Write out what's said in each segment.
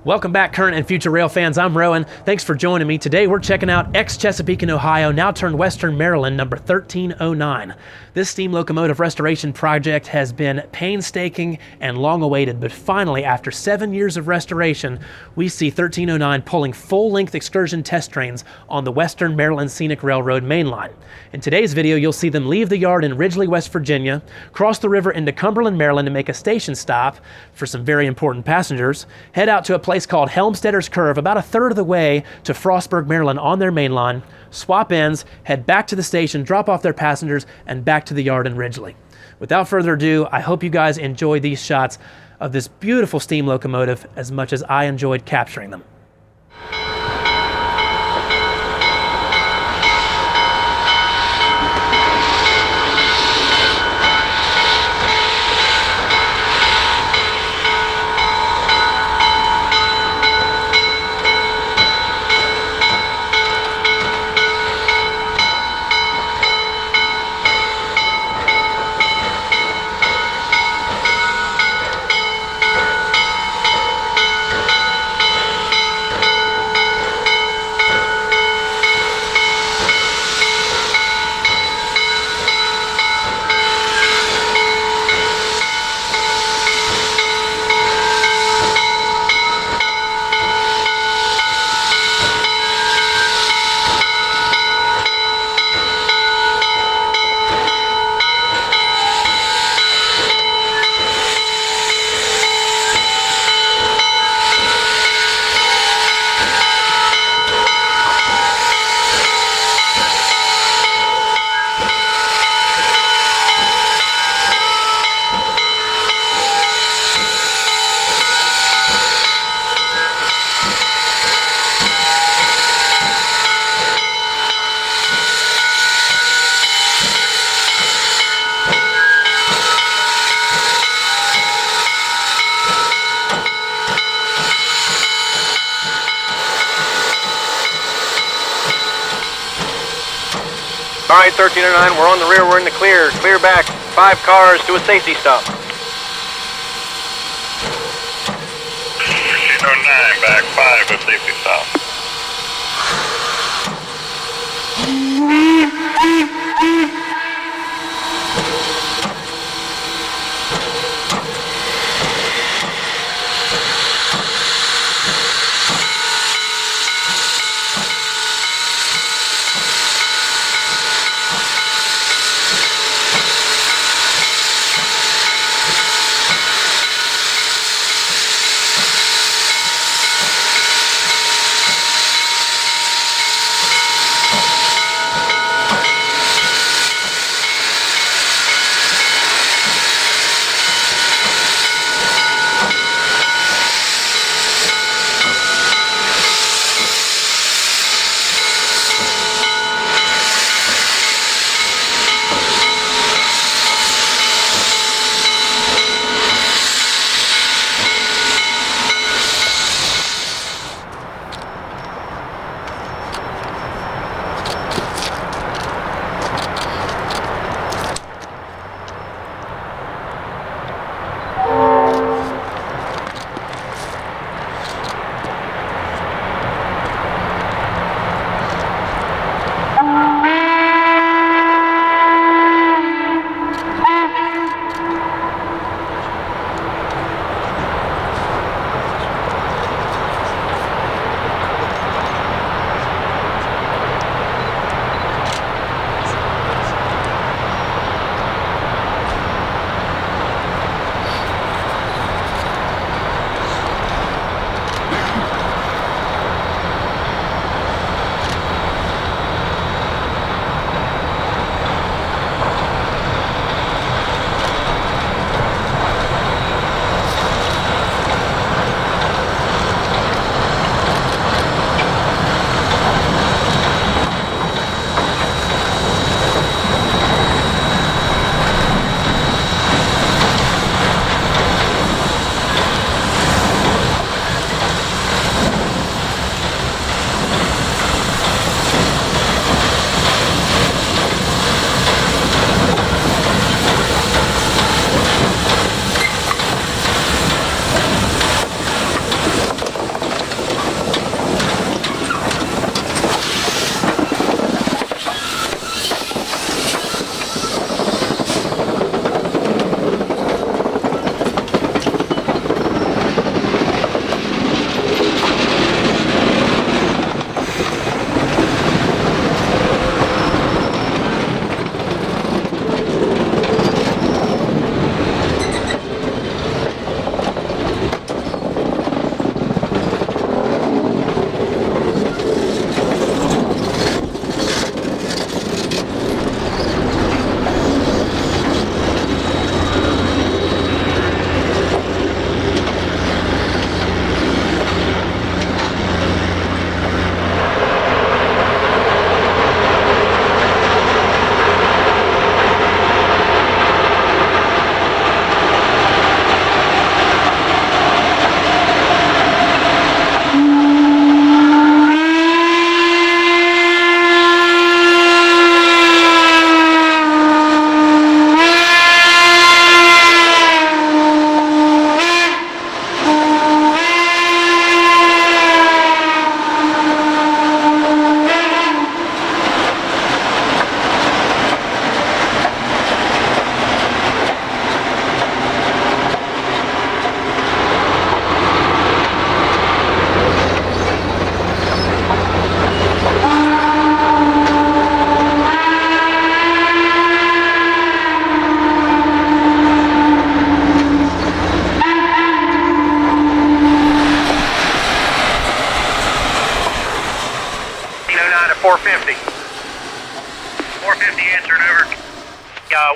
Welcome back, current and future rail fans. I'm Rowan. Thanks for joining me. Today we're checking out ex-Chesapeake and Ohio, now turned Western Maryland, number 1309. This steam locomotive restoration project has been painstaking and long awaited, but finally, after 7 years of restoration, we see 1309 pulling full-length excursion test trains on the Western Maryland Scenic Railroad main line. In today's video, you'll see them leave the yard in Ridgely, West Virginia, cross the river into Cumberland, Maryland to make a station stop for some very important passengers, head out to a place called Helmsteaders Curve, about a third of the way to Frostburg, Maryland on their main line, swap ends, head back to the station, drop off their passengers, and back to the yard in Ridgely. Without further ado, I hope you guys enjoy these shots of this beautiful steam locomotive as much as I enjoyed capturing them. All right, 1309, we're on the rear, we're in the clear. Clear back, 5 cars to a safety stop. 1309, back 5, a safety stop. 450. 450 answered, over.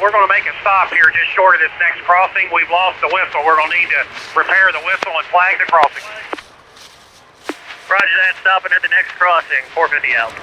We're going to make a stop here just short of this next crossing. We've lost the whistle. We're going to need to repair the whistle and flag the crossing. Roger that, stopping at the next crossing, 450 out.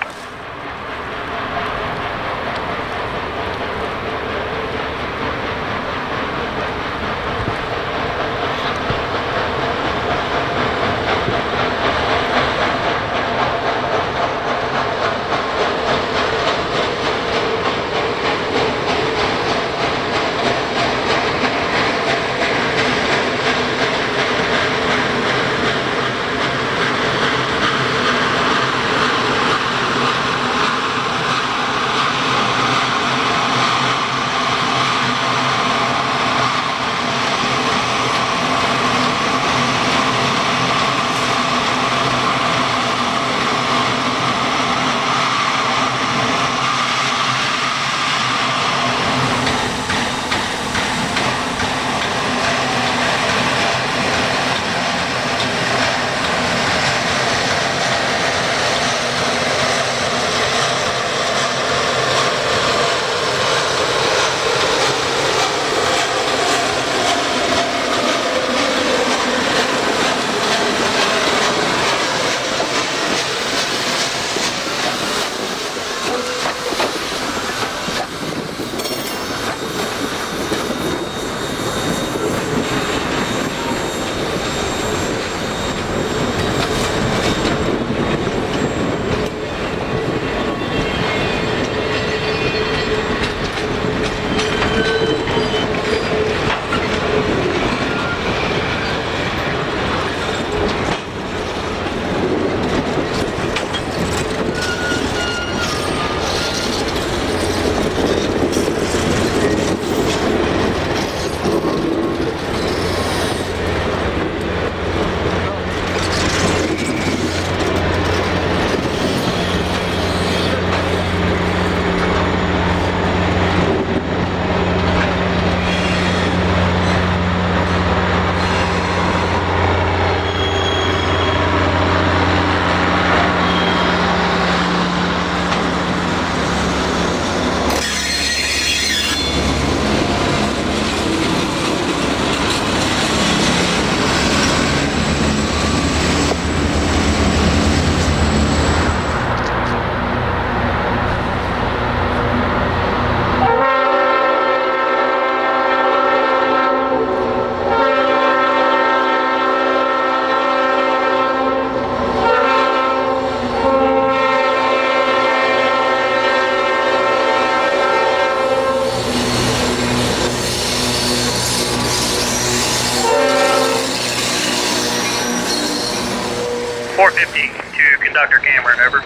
Conductor Cameron, over.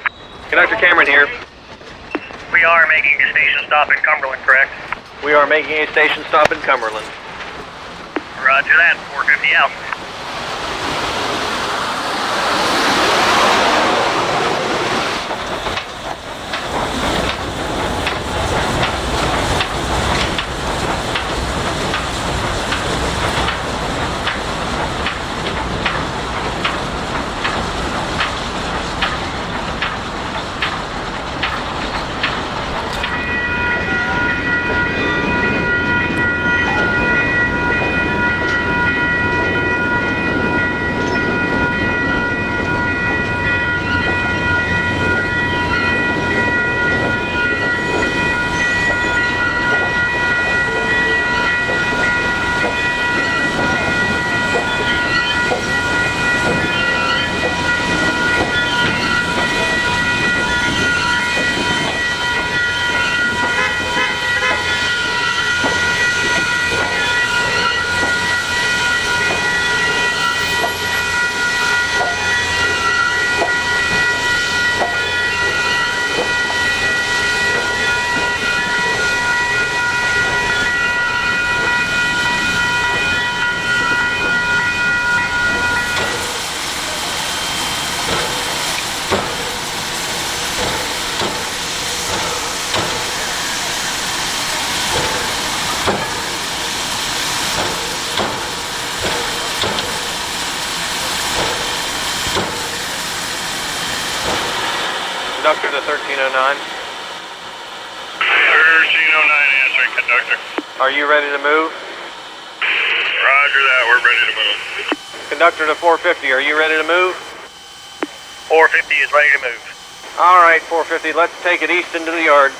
Conductor Cameron here. We are making a station stop in Cumberland, correct? We are making a station stop in Cumberland. Roger that, 450 out. to 1309. 1309 answering, conductor. Are you ready to move? Roger that, we're ready to move. Conductor to 450, are you ready to move? 450 is ready to move. All right, 450, let's take it east into the yard.